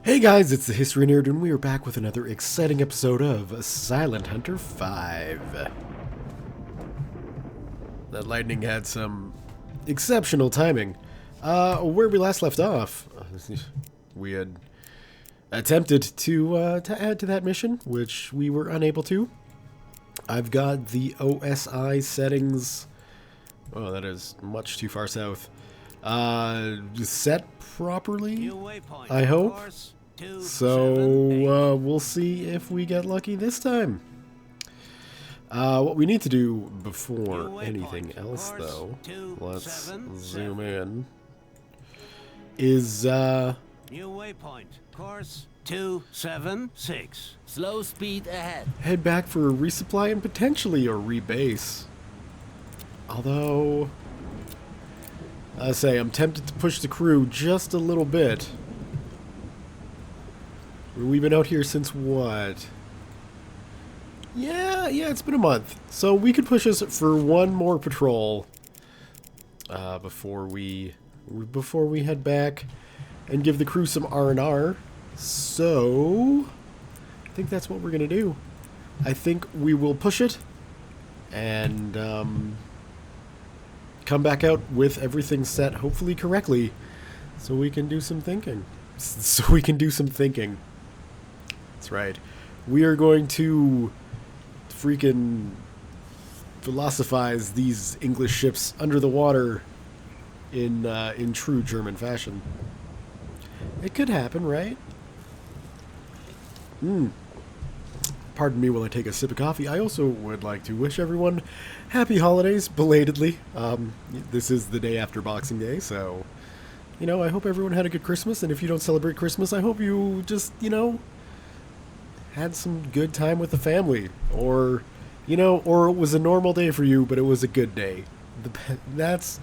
Hey guys, it's the History Nerd, and we are back with another exciting episode of Silent Hunter 5. That lightning had some exceptional timing. Where we last left off, we had attempted to add to that mission, which we were unable to. I've got the OSI settings. Oh, that is much too far south. Set properly, I hope. So we'll see if we get lucky this time. What we need to do before anything else, though, let's zoom in, is new waypoint, course 276. Slow speed ahead. head back for a resupply and potentially a rebase. Although, I say, I'm tempted to push the crew just a little bit. We've been out here since what? Yeah, it's been a month. So we could push us for one more patrol before we head back and give the crew some R&R. So I think that's what we're gonna do. I think we will push it and come back out with everything set, hopefully correctly, so we can do some thinking. That's right. We are going to freaking philosophize these English ships under the water in true German fashion. It could happen, right? Pardon me while I take a sip of coffee. I also would like to wish everyone happy holidays, belatedly. This is the day after Boxing Day, so, I hope everyone had a good Christmas, and if you don't celebrate Christmas, I hope you just, had some good time with the family, or it was a normal day for you, but it was a good day. That's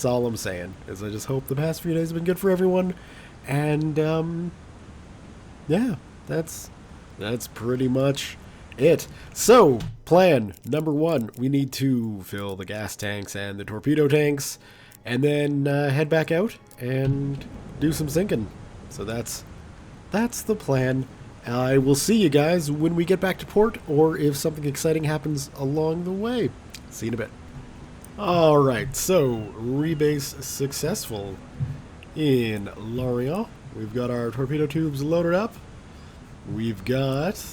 all I'm saying, is I just hope the past few days have been good for everyone, and, yeah, that's pretty much it. So, plan number one, we need to fill the gas tanks and the torpedo tanks, and then head back out and do some sinking. So that's the plan. I will see you guys when we get back to port, or if something exciting happens along the way. See you in a bit. Alright, so rebase successful in Lorient. We've got our torpedo tubes loaded up. We've got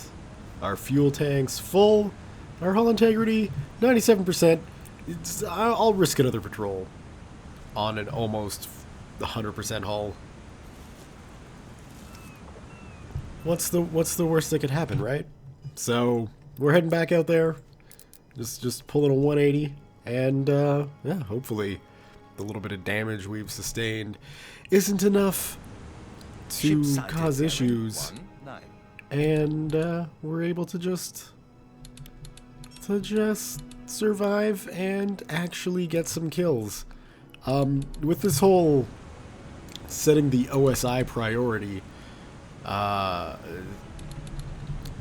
our fuel tanks full. Our hull integrity, 97%. I'll risk another patrol on an almost 100% hull. What's the worst that could happen, right? So we're heading back out there, just pulling a 180, and yeah, hopefully the little bit of damage we've sustained isn't enough to cause issues, and we're able to just survive and actually get some kills. With this whole setting the OSI priority.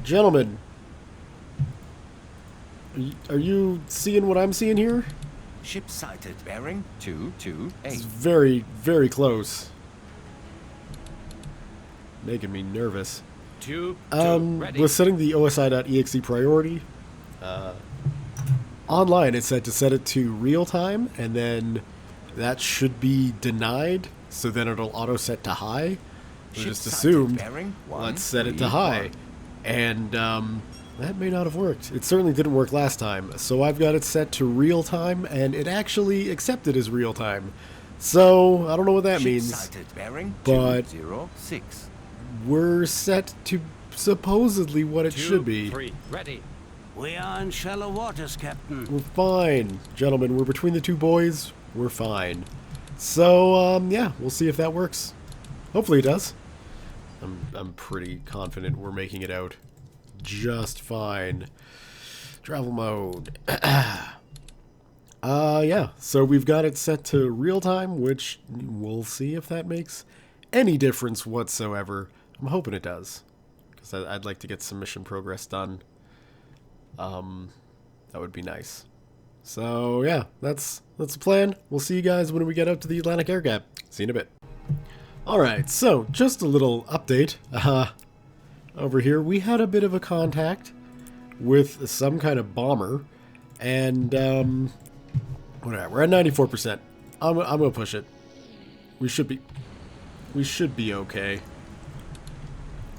Gentlemen, are you seeing what I'm seeing here? Ship sighted. Bearing 228. It's very, very close. Making me nervous. Ready. We're setting the OSI.exe priority. Online, it's set to set it to real time, and then that should be denied, so then it'll auto set to high. We just assumed, let's set it to high. And that may not have worked. It certainly didn't work last time. So I've got it set to real time, and it actually accepted as real time. So I don't know what that means. But we're set to supposedly what it should be. Ready. We are in shallow waters, Captain. We're fine, gentlemen. We're between the two boys. We're fine. So yeah, we'll see if that works. Hopefully it does. I'm pretty confident we're making it out just fine. Travel mode. Yeah, so we've got it set to real time, which we'll see if that makes any difference whatsoever. I'm hoping it does, because I'd like to get some mission progress done. That would be nice. So yeah, that's the plan. We'll see you guys when we get out to the Atlantic Air Gap. See you in a bit. Alright, so just a little update. Over here, we had a bit of a contact with some kind of bomber, and whatever. We're at 94%. I'm gonna push it. We should be okay.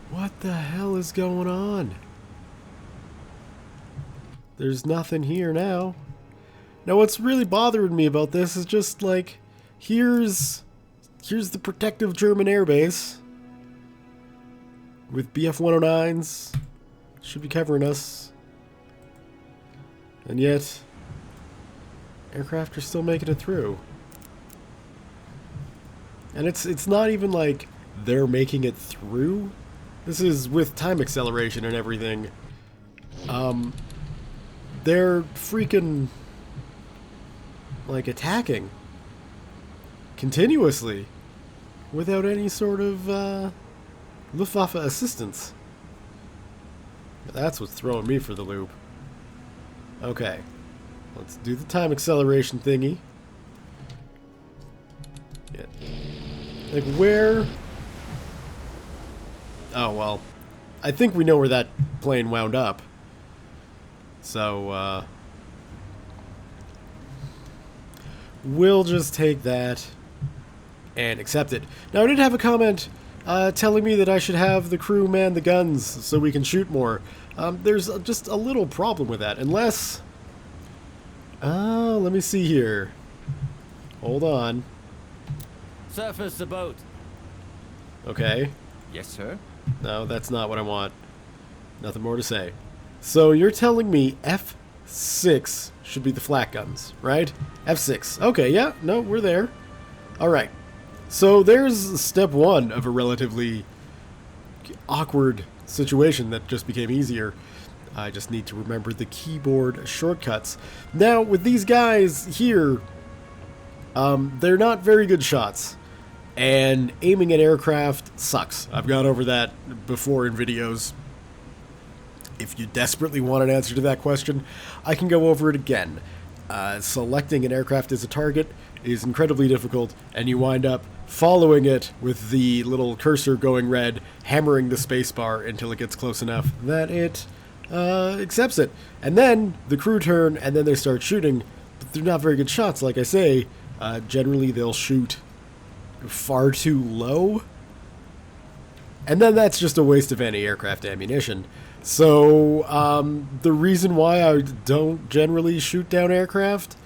What the hell is going on? There's nothing here now. Now, what's really bothering me about this is just like, here's the protective German airbase with BF-109s. Should be covering us. And yet, aircraft are still making it through. And it's not even like they're making it through. This is with time acceleration and everything. They're freaking like attacking continuously without any sort of Luftwaffe assistance. That's what's throwing me for the loop. Okay, let's do the time acceleration thingy. Yeah. Like where? Oh well, I think we know where that plane wound up. So we'll just take that and accept it. Now I did have a comment telling me that I should have the crew man the guns so we can shoot more. There's just a little problem with that, unless... let me see here. Hold on. Surface the boat. Okay. Yes, sir. No, that's not what I want. Nothing more to say. So you're telling me F6 should be the flak guns, right? F6. Okay, yeah, no, we're there. Alright. So there's step one of a relatively awkward situation that just became easier. I just need to remember the keyboard shortcuts. Now, with these guys here, they're not very good shots. And aiming at aircraft sucks. I've gone over that before in videos. If you desperately want an answer to that question, I can go over it again. Selecting an aircraft as a target is incredibly difficult, and you wind up following it with the little cursor going red, hammering the spacebar until it gets close enough that it accepts it. And then the crew turn, and then they start shooting, but they're not very good shots, like I say. Generally, they'll shoot far too low, and then that's just a waste of anti-aircraft ammunition. So the reason why I don't generally shoot down aircraft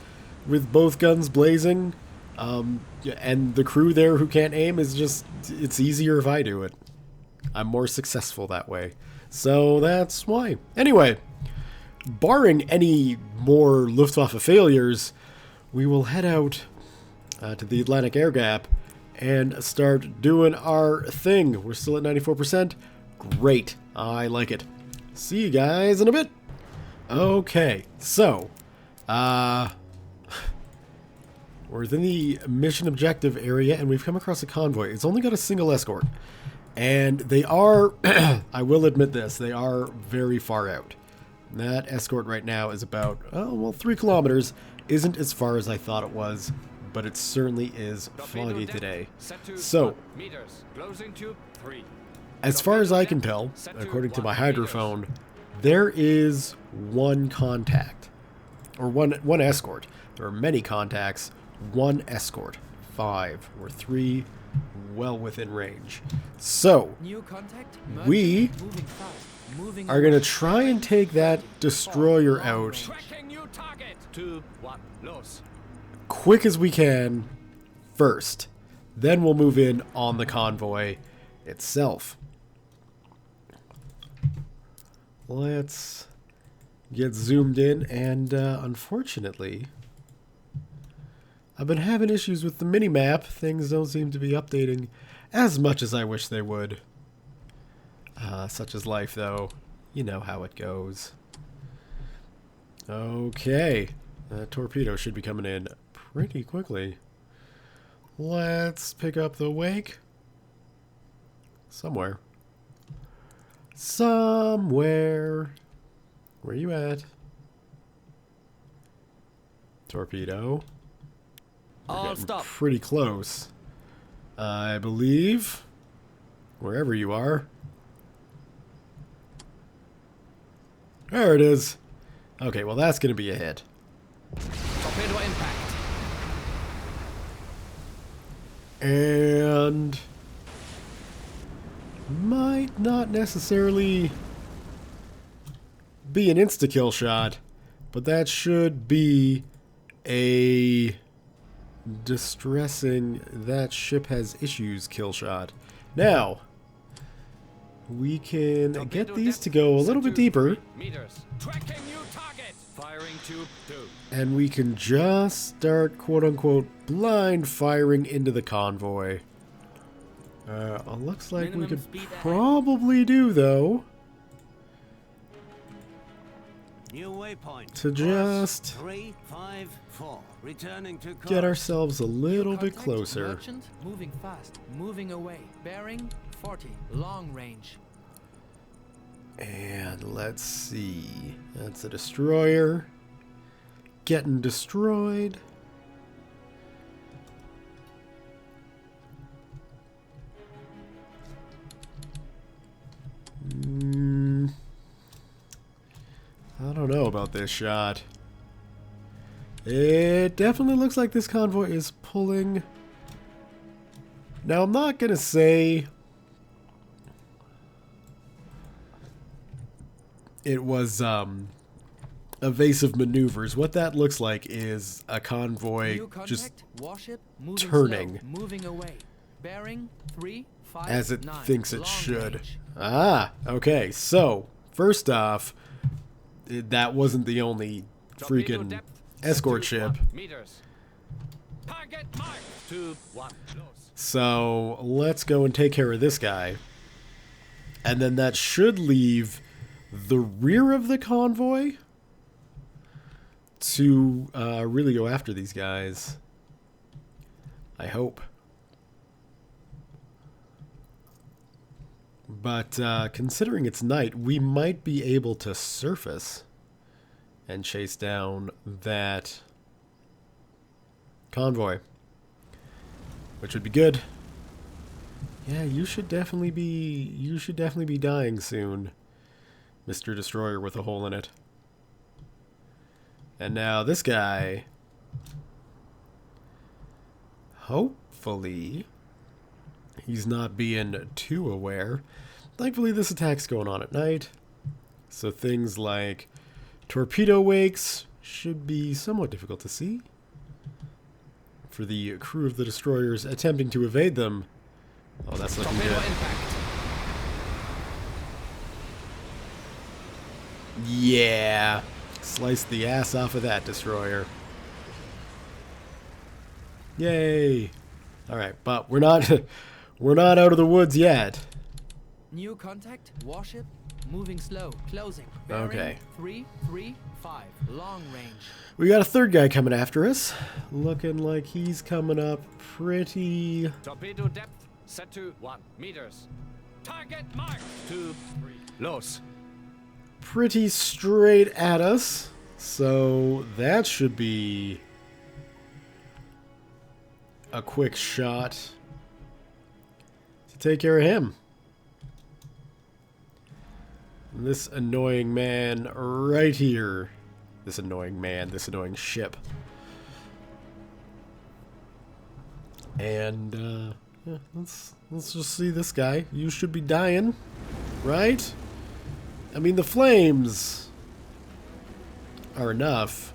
with both guns blazing, and the crew there who can't aim, is just, it's easier if I do it. I'm more successful that way. So that's why. Anyway, barring any more Luftwaffe failures, we will head out to the Atlantic Air Gap and start doing our thing. We're still at 94%. Great. I like it. See you guys in a bit. Okay, so, we're within the mission objective area, and we've come across a convoy. It's only got a single escort, and they are, I will admit this, they are very far out. That escort right now is about, 3 kilometers. Isn't as far as I thought it was, but it certainly is foggy today. So, as far as I can tell, according to my hydrophone, there is one contact, or one escort. There are many contacts, one escort, 5 or 3, well within range. So, we are going to try and take that destroyer out quick as we can first. Then we'll move in on the convoy itself. Let's get zoomed in, and unfortunately, I've been having issues with the mini-map. Things don't seem to be updating as much as I wish they would. Such is life, though. You know how it goes. Okay. That torpedo should be coming in pretty quickly. Let's pick up the wake. Somewhere. Somewhere. Where you at? Torpedo. All stop. Pretty close. I believe, wherever you are. There it is. Okay, well that's going to be a hit. Torpedo impact. And might not necessarily be an insta-kill shot, but that should be a distressing that ship has issues kill shot. Now, we can get these to go a little bit deeper, Meters. Tracking new target. Firing tube 2. and we can just start quote-unquote blind firing into the convoy. Looks like we Minimum could speed ahead. probably do, though, New waypoint. to Course just 354. Returning to course. get ourselves a little bit Contact, closer. Merchant, moving fast, moving away. Bearing 40, long range. And let's see. That's a destroyer. Getting destroyed. I don't know about this shot. It definitely looks like this convoy is pulling. Now, I'm not going to say it was evasive maneuvers. What that looks like is a convoy New contact, just warship, moving turning. slow, moving away. Bearing 3, 5, as it 9, thinks it long should. range. Ah, okay. So, first off, that wasn't the only Torpedo freaking depth. escort Set ship. to 1 meters. Target mark. Tube 1. Close. So, let's go and take care of this guy. And then that should leave the rear of the convoy to really go after these guys. I hope. But considering it's night, we might be able to surface and chase down that convoy, which would be good. Yeah, you should definitely be dying soon, Mr. Destroyer with a hole in it. And now this guy, hopefully he's not being too aware. Thankfully this attack's going on at night, so things like torpedo wakes should be somewhat difficult to see for the crew of the destroyers attempting to evade them. Oh, that's looking Torpedo good. impact. Yeah. Slice the ass off of that destroyer. Yay. Alright, but we're not we're not out of the woods yet. New contact, warship, moving slow, closing. Bearing Okay. 3, 3, 5, long range. We got a third guy coming after us. Looking like he's coming up pretty. Torpedo depth. Set to 1 meters. Target mark. Tube 3. Los. Pretty straight at us. So that should be a quick shot to take care of him. This annoying man right here. This annoying man, this annoying ship. And yeah, let's just see this guy. You should be dying, right? I mean, the flames are enough.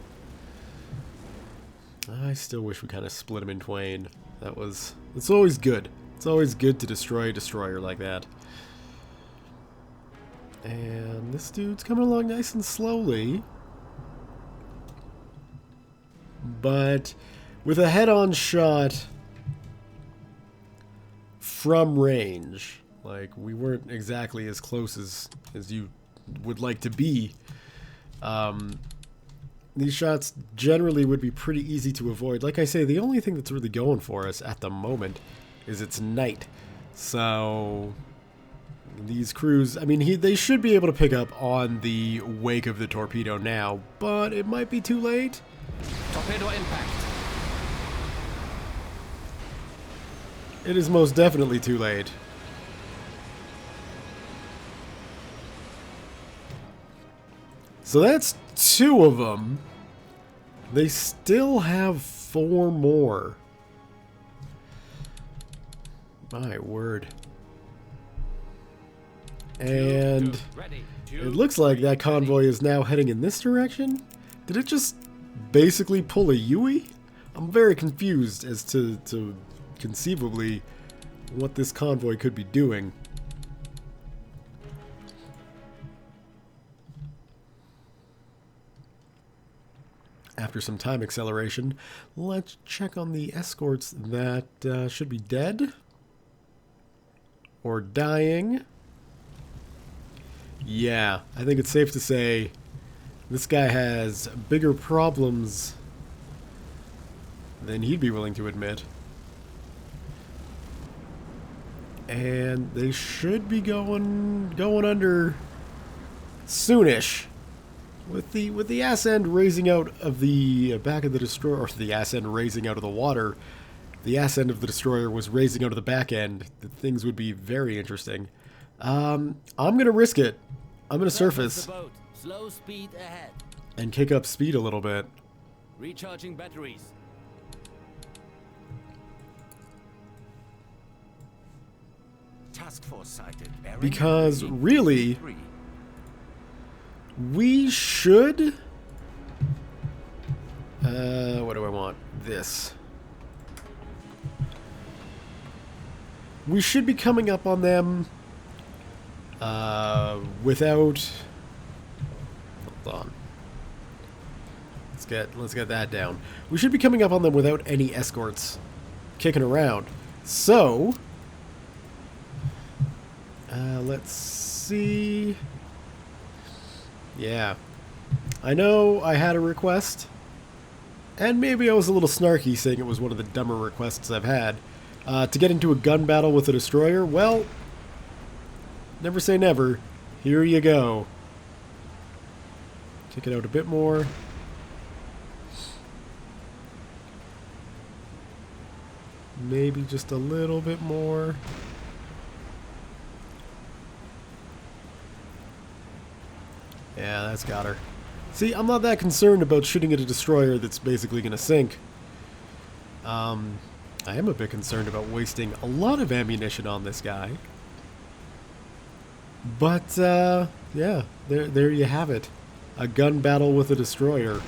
I still wish we kind of split him in twain. It's always good. It's always good to destroy a destroyer like that. And this dude's coming along nice and slowly. But with a head-on shot from range, like we weren't exactly as close as you would like to be. These shots generally would be pretty easy to avoid. Like I say, the only thing that's really going for us at the moment is it's night. So these crews, I mean, they should be able to pick up on the wake of the torpedo now, but it might be too late. Torpedo impact. It is most definitely too late. So that's 2 of them. They still have 4 more. My word. And it looks like that convoy is now heading in this direction. Did it just basically pull a Yui? I'm very confused as to conceivably what this convoy could be doing. After some time acceleration, let's check on the escorts that should be dead or dying. Yeah, I think it's safe to say this guy has bigger problems than he'd be willing to admit. And they should be going under soonish. With the ass end raising out of the back of the destroyer, or the ass end raising out of the water, the ass end of the destroyer was raising out of the back end. Things would be very interesting. I'm gonna risk it. I'm gonna surface Slow speed ahead. and kick up speed a little bit. Recharging batteries. Task force sighted. Because really, we should... what do I want? This. We should be coming up on them without... Hold on. Let's get that down. We should be coming up on them without any escorts kicking around. So, let's see. Yeah. I know I had a request, and maybe I was a little snarky saying it was one of the dumber requests I've had, to get into a gun battle with a destroyer. Well, never say never. Here you go. Kick it out a bit more. Maybe just a little bit more. Yeah, that's got her. See, I'm not that concerned about shooting at a destroyer that's basically going to sink. I am a bit concerned about wasting a lot of ammunition on this guy. But, yeah, there you have it. A gun battle with a destroyer.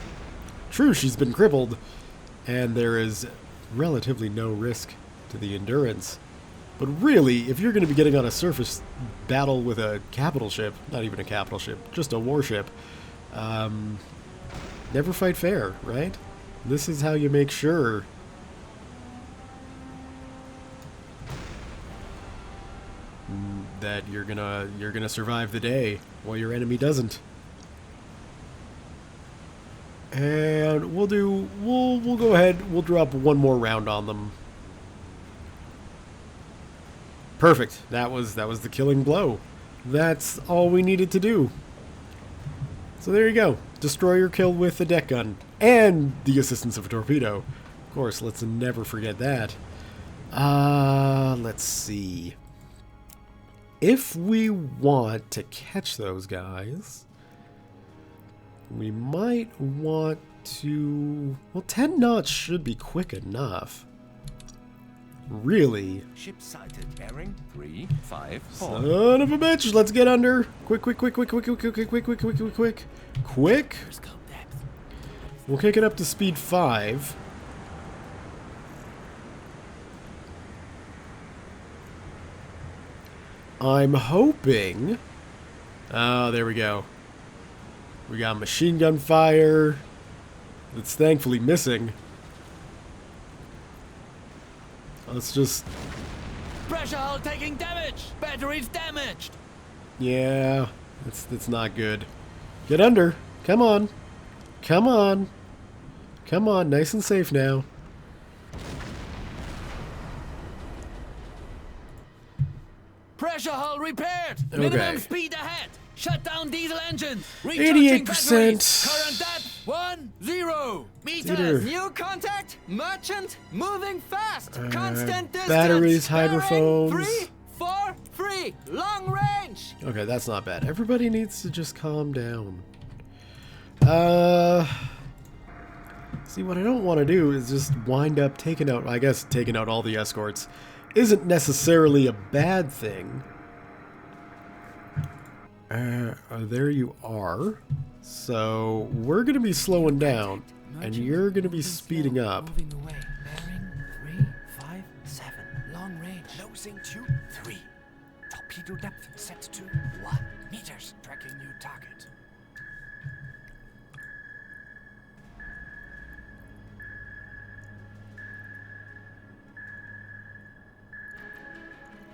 True, she's been crippled, and there is relatively no risk to the endurance. But really, if you're going to be getting on a surface battle with a capital ship, not even a capital ship, just a warship, never fight fair, right? This is how you make sure that you're gonna survive the day while your enemy doesn't. And we'll go ahead, we'll drop one more round on them. Perfect. That was the killing blow. That's all we needed to do. So there you go. Destroyer kill with the deck gun. And the assistance of a torpedo. Of course, let's never forget that. Let's see. If we want to catch those guys, we might want to... Well, 10 knots should be quick enough. Really? Ship sighted. Bearing 354. Son of a bitch! Let's get under. Quick. We'll kick it up to speed 5. I'm hoping... Oh, there we go. We got machine gun fire. That's thankfully missing. Let's just... Pressure hull taking damage. Batteries damaged. Yeah, that's not good. Get under. Come on. Come on. Come on, nice and safe now. Pressure hull repaired. Okay. Minimum speed ahead. Shut down diesel engines. 88%. Current depth 10 meters. Theater. New contact. Merchant moving fast. Constant distance. Batteries, Bearing hydrophones. 343. Long range. Okay, that's not bad. Everybody needs to just calm down. See, what I don't want to do is just wind up taking out, I guess taking out all the escorts isn't necessarily a bad thing. There you are. So, we're going to be slowing down, and you're going to be speeding up. Moving away. Bearing 357. Long range. Closing to 3. Torpedo depth set to 1 meters. Tracking new target.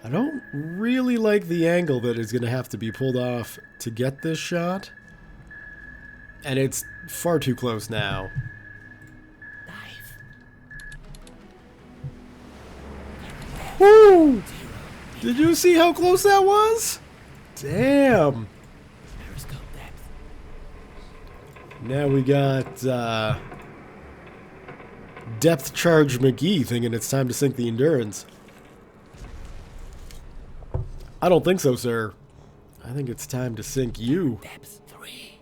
I don't really like the angle that is going to have to be pulled off to get this shot. And it's far too close now. Woo! Did you see how close that was? Damn. Now we got Depth Charge McGee thinking it's time to sink the Endurance. I don't think so, sir. I think it's time to sink you. Depth 30.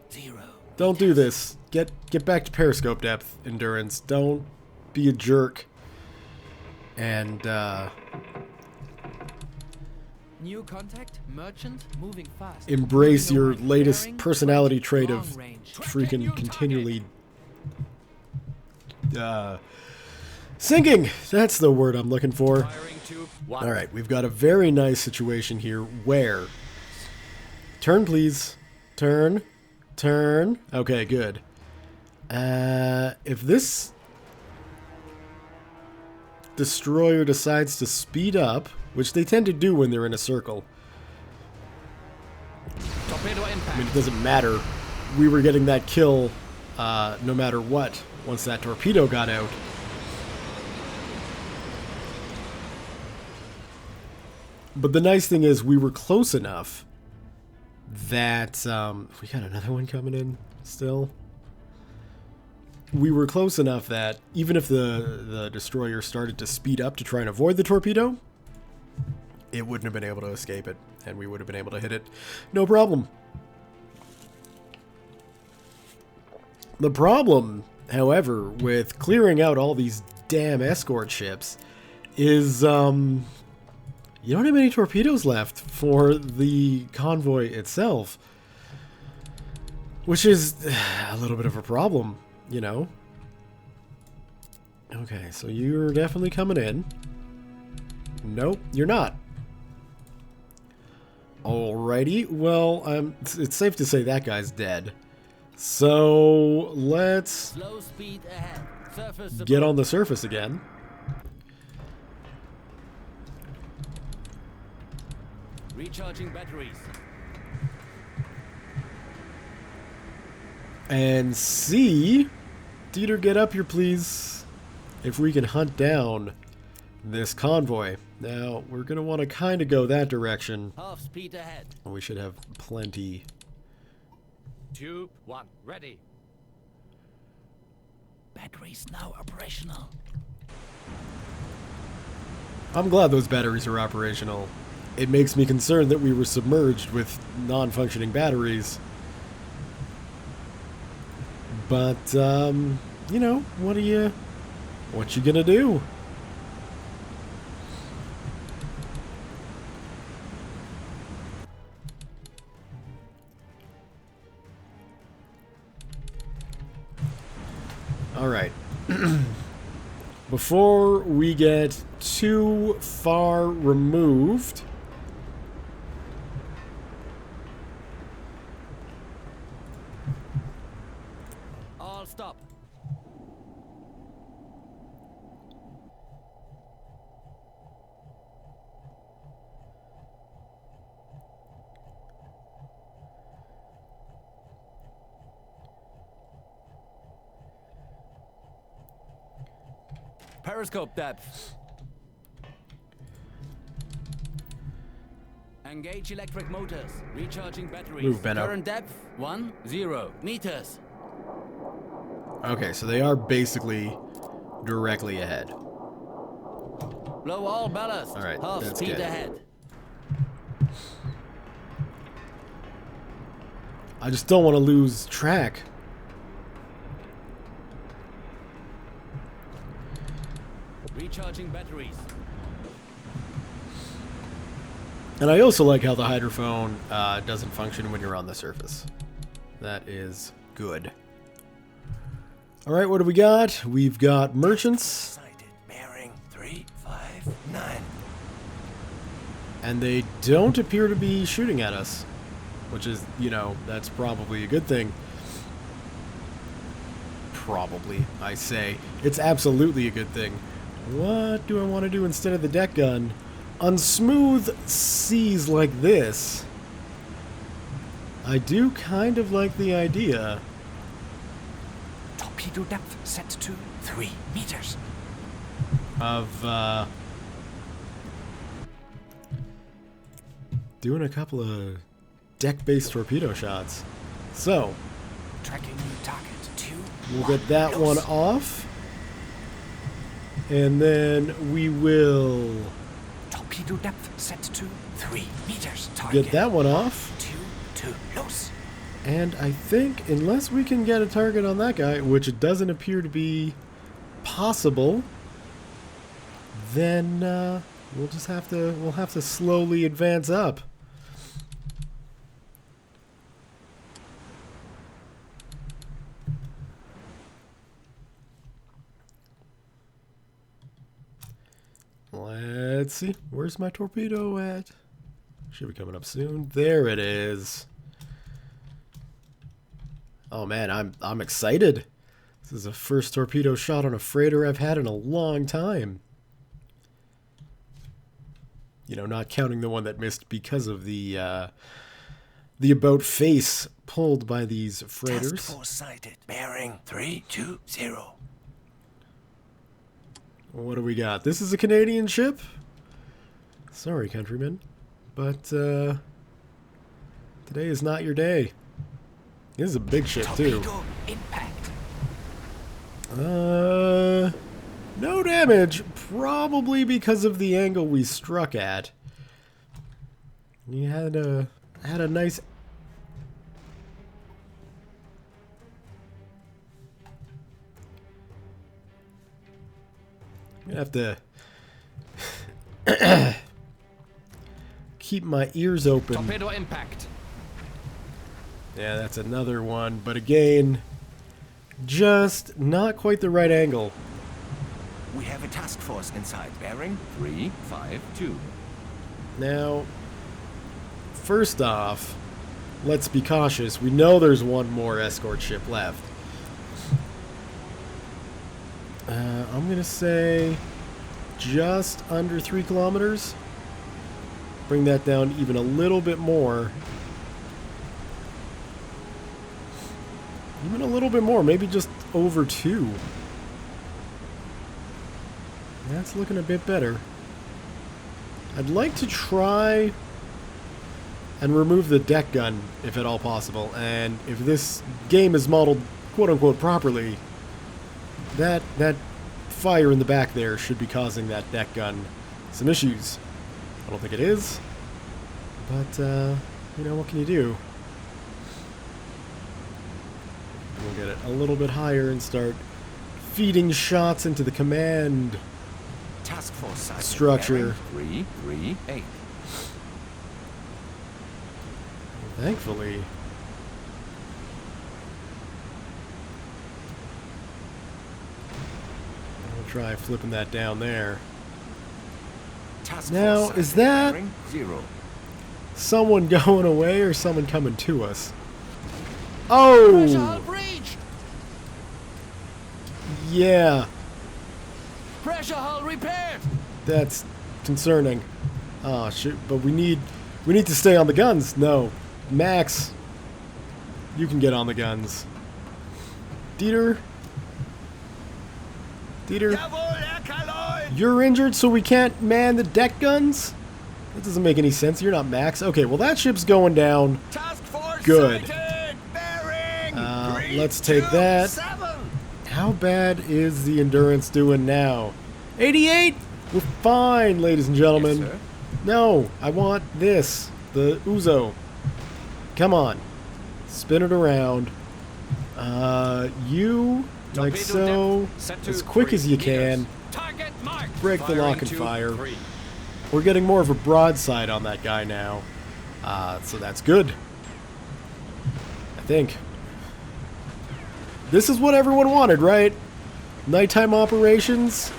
Don't do this. Get back to periscope depth, Endurance. Don't be a jerk. And New contact. Merchant moving fast. embrace Moving your away. latest Bearing personality 20. trait Long of range. freaking continually sinking. That's the word I'm looking for. Firing tube 1. All right, we've got a very nice situation here where turn, please. Turn. Okay, good. If this destroyer decides to speed up, which they tend to do when they're in a circle, Torpedo I impact. mean, it doesn't matter. We were getting that kill no matter what once that torpedo got out. But the nice thing is we were close enough that we got another one coming in still. We were close enough that even if the destroyer started to speed up to try and avoid the torpedo, it wouldn't have been able to escape it, and we would have been able to hit it no problem. The problem, however, with clearing out all these damn escort ships is you don't have any torpedoes left for the convoy itself, which is a little bit of a problem, you know. Okay, so you're definitely coming in. Nope, you're not. Alrighty, well, it's safe to say that guy's dead. So let's Slow speed ahead. Surface get on the surface again. Recharging batteries. And see, Dieter, get up here, please. If we can hunt down this convoy. Now, we're going to want to kind of go that direction. half speed ahead. We should have plenty. Tube 1. Ready. Batteries now operational. I'm glad those batteries are operational. It makes me concerned that we were submerged with non-functioning batteries. But, you know, what you gonna do? All right. Before we get too far removed, All stop. Periscope depth. Engage electric motors. Recharging batteries. Move, Benno. Current depth 10 meters. Okay, so they are basically directly ahead. Blow all ballast. All right, Half that's speed good. ahead. I just don't want to lose track. Recharging batteries. And I also like how the hydrophone doesn't function when you're on the surface. That is good. All right, what do we got? We've got merchants. Sighted. Bearing 359. And they don't appear to be shooting at us. Which is, you know, that's probably a good thing. Probably, I say. It's absolutely a good thing. What do I want to do instead of the deck gun? On smooth seas like this, I do kind of like the idea. Torpedo depth set to 3 meters. Of doing a couple of deck-based torpedo shots. So, Tracking new target 2. we'll get that one off. And then we will Torpedo depth set to 3 meters. Target get that one off. 2 loose. And I think, unless we can get a target on that guy, which it doesn't appear to be possible, then we'll just have to slowly advance up. Let's see. Where's my torpedo at? Should be coming up soon. There it is. Oh man, I'm excited. This is the first torpedo shot on a freighter I've had in a long time. You know, not counting the one that missed because of the about face pulled by these freighters. Task force sighted. Bearing 320. What do we got? This is a Canadian ship? Sorry, countrymen. But, today is not your day. This is a big ship, too. Torpedo impact. No damage. Probably because of the angle we struck at. We had a nice... I'm gonna have to keep my ears open. Torpedo impact. Yeah, that's another one, but again, just not quite the right angle. We have a task force inside. Bearing 352. Now, first off, let's be cautious. We know there's one more escort ship left. I'm gonna say just under 3 kilometers. Bring that down even a little bit more. Even a little bit more, maybe just over 2. That's looking a bit better. I'd like to try and remove the deck gun, if at all possible. And if this game is modeled quote-unquote properly, that fire in the back there should be causing that deck gun some issues. I don't think it is, but, you know, what can you do? We'll get it a little bit higher and start feeding shots into the command Task force sighted. structure. Bearing 338. Thankfully. I'll try flipping that down there. Task Now, force is sighted. that- Bearing 0. Someone going away or someone coming to us? Pressure hull Oh! breach. Yeah, Pressure hull repaired. that's concerning. Oh shoot, but we need to stay on the guns. No. Max, you can get on the guns. Dieter? You're injured, so we can't man the deck guns? That doesn't make any sense. You're not Max. Okay, well that ship's going down. Task force Good. sighted. Bearing Let's take that. 327. How bad is the Endurance doing now? 88? We're fine, ladies and gentlemen. Yes, sir. No, I want this. The Uzo. Come on. Spin it around. You, like Torpedo so, depth set to as quick 3 as you meters. can. Target marked. Break the lock Firing and to fire. 3. We're getting more of a broadside on that guy now. So that's good. I think. This is what everyone wanted, right? Nighttime operations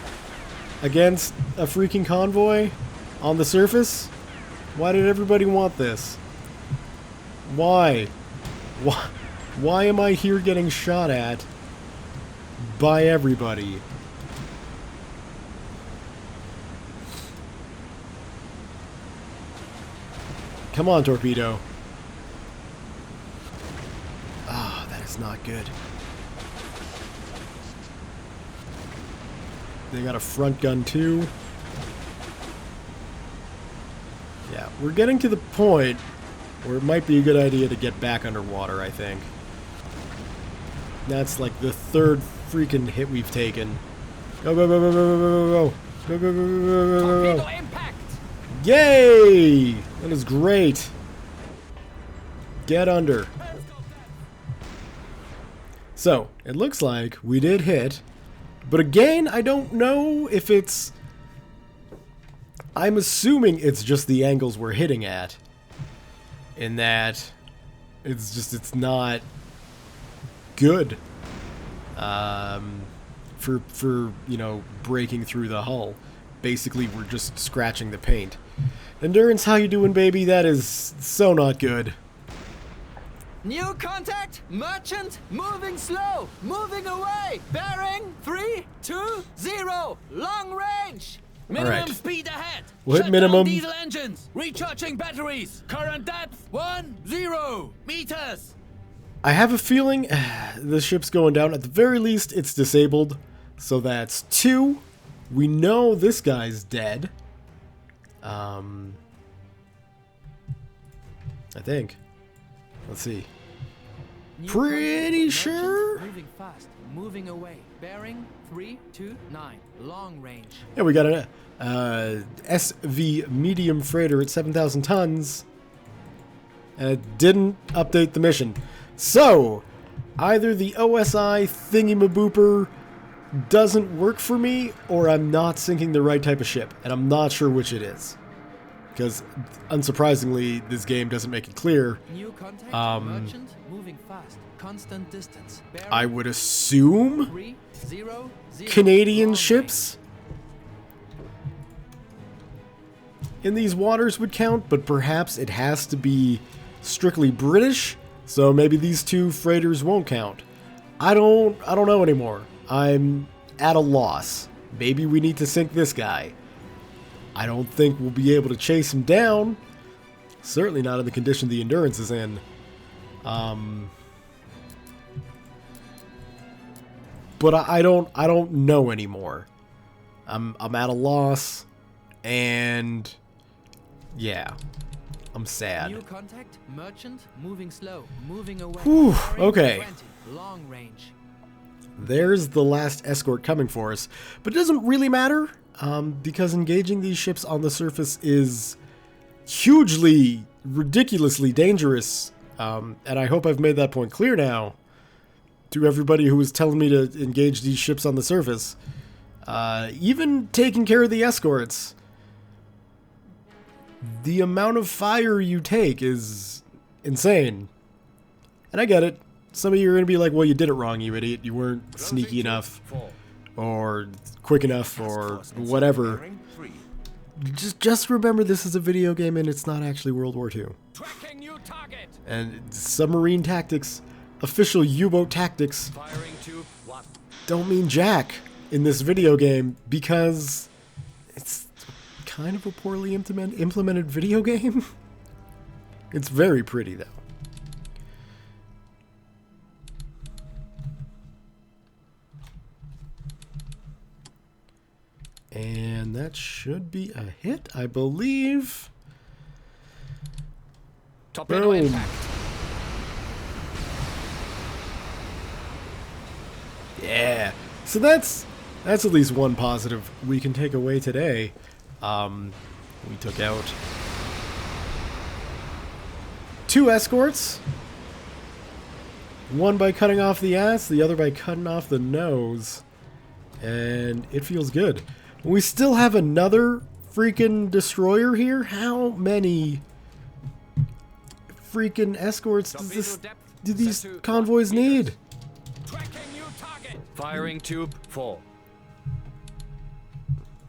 against a freaking convoy on the surface? Why did everybody want this? Why? Why am I here getting shot at by everybody? Come on, torpedo. Ah, that is not good. They got a front gun too. Yeah, we're getting to the point where it might be a good idea to get back underwater, I think. That's like the third freaking hit we've taken. Go, go, go, go, go, go, go, go, go, go, go, go, go, go. Torpedo impact. Yay! That is great. Get under. So, it looks like we did hit. But again, I don't know if it's... I'm assuming it's just the angles we're hitting at. In that it's not good for you know, breaking through the hull. Basically, we're just scratching the paint. Endurance, how you doing, baby? That is so not good. New contact! Merchant! Moving slow! Moving away! Bearing 320! Long range! Minimum right. speed ahead. We'll hit Shut minimum. down diesel engines. Recharging batteries. Current depth 10 meters. I have a feeling the ship's going down. At the very least, it's disabled. So that's 2. We know this guy's dead. I think. Let's see. New Pretty contact. sure. Merchant moving fast. Moving away. Bearing 329. Long range. Yeah, we got an SV medium freighter at 7,000 tons. And it didn't update the mission. So, either the OSI thingy-mabooper doesn't work for me, or I'm not sinking the right type of ship. And I'm not sure which it is. Because, unsurprisingly, this game doesn't make it clear. New contact. Merchant moving fast. Constant distance. Bearing I would assume 300. Canadian Long ships in these waters would count, but perhaps it has to be strictly British, so maybe these two freighters won't count. I don't know anymore. I'm at a loss. Maybe we need to sink this guy. I don't think we'll be able to chase him down. Certainly not in the condition the Endurance is in. But I don't know anymore. I'm at a loss, and yeah, I'm sad. New contact. Merchant moving slow. Moving away. Whew, Bearing okay. 20. Long range. There's the last escort coming for us, but it doesn't really matter because engaging these ships on the surface is hugely, ridiculously dangerous, and I hope I've made that point clear now to everybody who was telling me to engage these ships on the surface. Even taking care of the escorts, the amount of fire you take is insane. And I get it. Some of you are going to be like, well, you did it wrong, you idiot. You weren't sneaky enough, or quick enough, or whatever. Just remember this is a video game and it's not actually World War II. Tracking new target. And submarine tactics, official U-boat tactics, Firing to 1. don't mean jack in this video game because it's kind of a poorly implemented video game. It's very pretty though. And that should be a hit, I believe. Torpedo Boom. impact. Yeah. So that's at least one positive we can take away today. We took out 2 escorts. One by cutting off the ass, the other by cutting off the nose. And it feels good. We still have another freaking destroyer here? How many freaking escorts do these convoys need? Firing tube 4.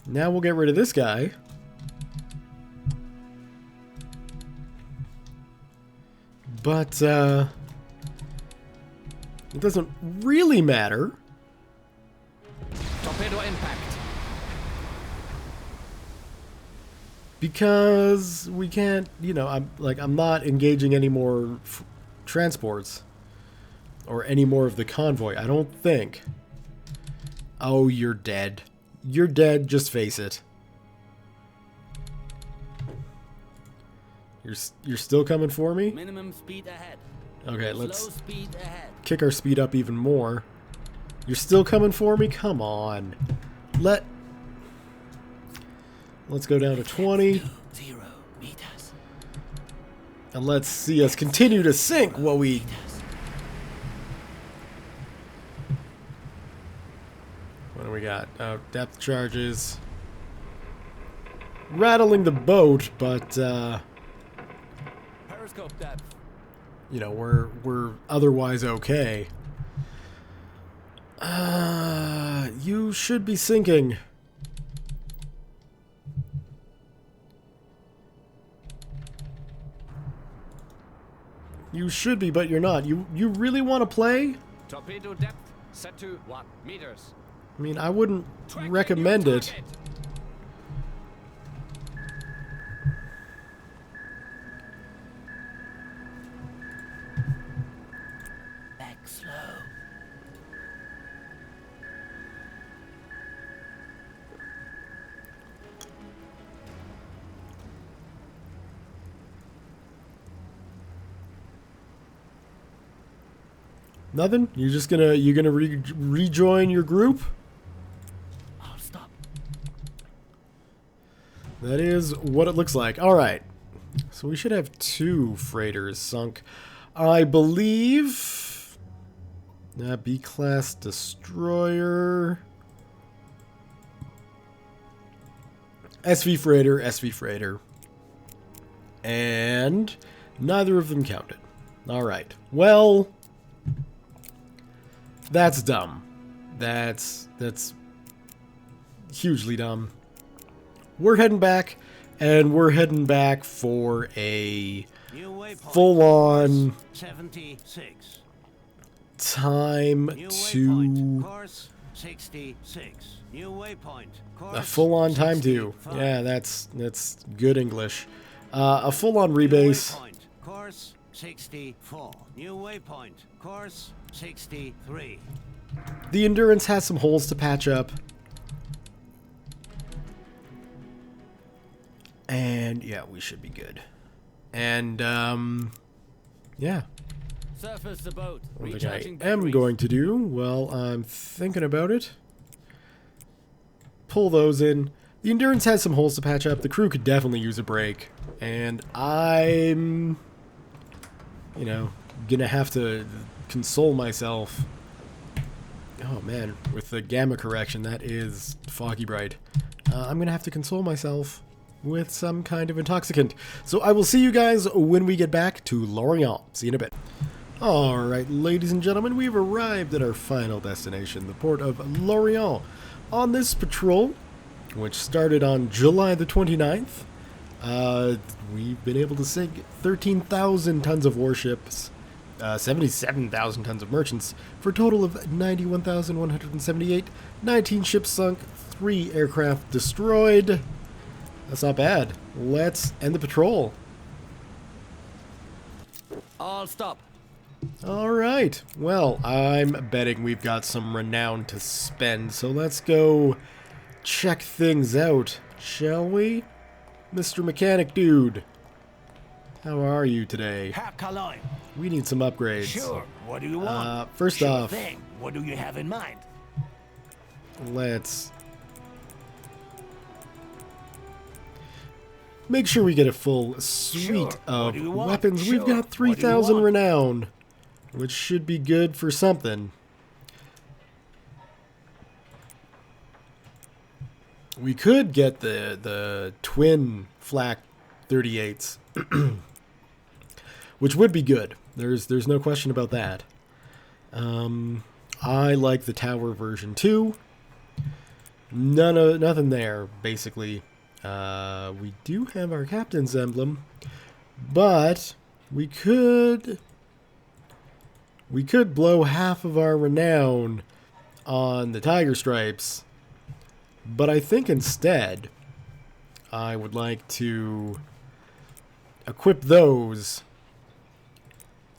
Now we'll get rid of this guy. But, it doesn't really matter. Torpedo impact. Because we can't, you know, I'm not engaging any more transports. Or any more of the convoy, I don't think. Oh, you're dead. You're dead, just face it. You're still coming for me? Minimum speed ahead. Okay, Slow let's speed ahead. kick our speed up even more. You're still coming for me? Come on. Let's go down to 20. 0 meters. And let's see us continue to sink while we... What do we got? Oh, depth charges. Rattling the boat, but, Periscope depth. you know, we're otherwise okay. You should be sinking. You should be, but you're not. You really want to play? Torpedo depth set to 1 meters. I mean, I wouldn't Tracking recommend new it. target. Back slow. Nothing? You're gonna rejoin your group? I'll stop. That is what it looks like. All right. So we should have 2 freighters sunk. I believe... B-class destroyer... SV freighter. And neither of them counted. All right. Well... That's dumb. That's hugely dumb. We're heading back, and we're heading back for a full-on 76. time New to... waypoint. Course 66. New waypoint. A Course full-on time to. 65. Yeah, that's good English. A full-on New rebase. waypoint. Course 64. New waypoint. Course 63. The Endurance has some holes to patch up. And, yeah, we should be good. And, yeah. Surface the boat. What Recharging I am batteries. going to do, well, I'm thinking about it. Pull those in. The Endurance has some holes to patch up. The crew could definitely use a break. And I'm, you know, gonna have to console myself. Oh, man. With the gamma correction, that is foggy bright. I'm gonna have to console myself with some kind of intoxicant. So I will see you guys when we get back to Lorient. See you in a bit. Alright, ladies and gentlemen, we've arrived at our final destination, the port of Lorient. On this patrol, which started on July the 29th, we've been able to sink 13,000 tons of warships, 77,000 tons of merchants, for a total of 91,178, 19 ships sunk, 3 aircraft destroyed. That's not bad. Let's end the patrol. All stop. Alright, well, I'm betting we've got some renown to spend, so let's go check things out, shall we? Mr. Mechanic Dude, how are you today? How Cologne? We need some upgrades. Sure. What do you want? First Sure off, thing. What do you have in mind? let's make sure we get a full suite Sure. What of do you want? weapons. We've Sure. got What do you 3,000 want? renown, which should be good for something. We could get the twin flak 38s, which would be good. There's no question about that. I like the tower version too. Nothing there basically. We do have our captain's emblem, but we could blow half of our renown on the tiger stripes. But I think instead, I would like to equip those,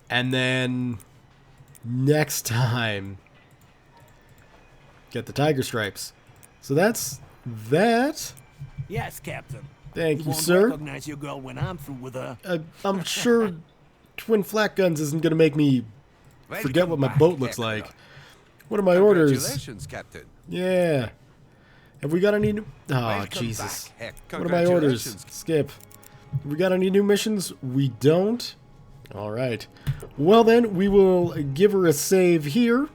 and then next time get the tiger stripes. So that's that. Yes, Captain. Thank you, won't sir. recognize your girl when I'm through with her. I'm sure twin flak guns isn't going to make me forget what my boat looks like. What are my orders? Congratulations, Captain. Yeah. Have we got any new... Oh, Welcome Jesus. back, Heck. What are my orders? Congratulations. Skip. Have we got any new missions? We don't. All right. Well, then, we will give her a save here.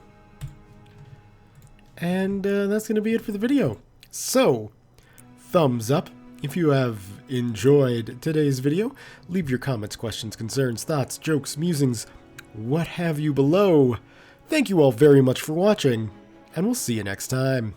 And that's going to be it for the video. So, thumbs up if you have enjoyed today's video. Leave your comments, questions, concerns, thoughts, jokes, musings, what have you below. Thank you all very much for watching, and we'll see you next time.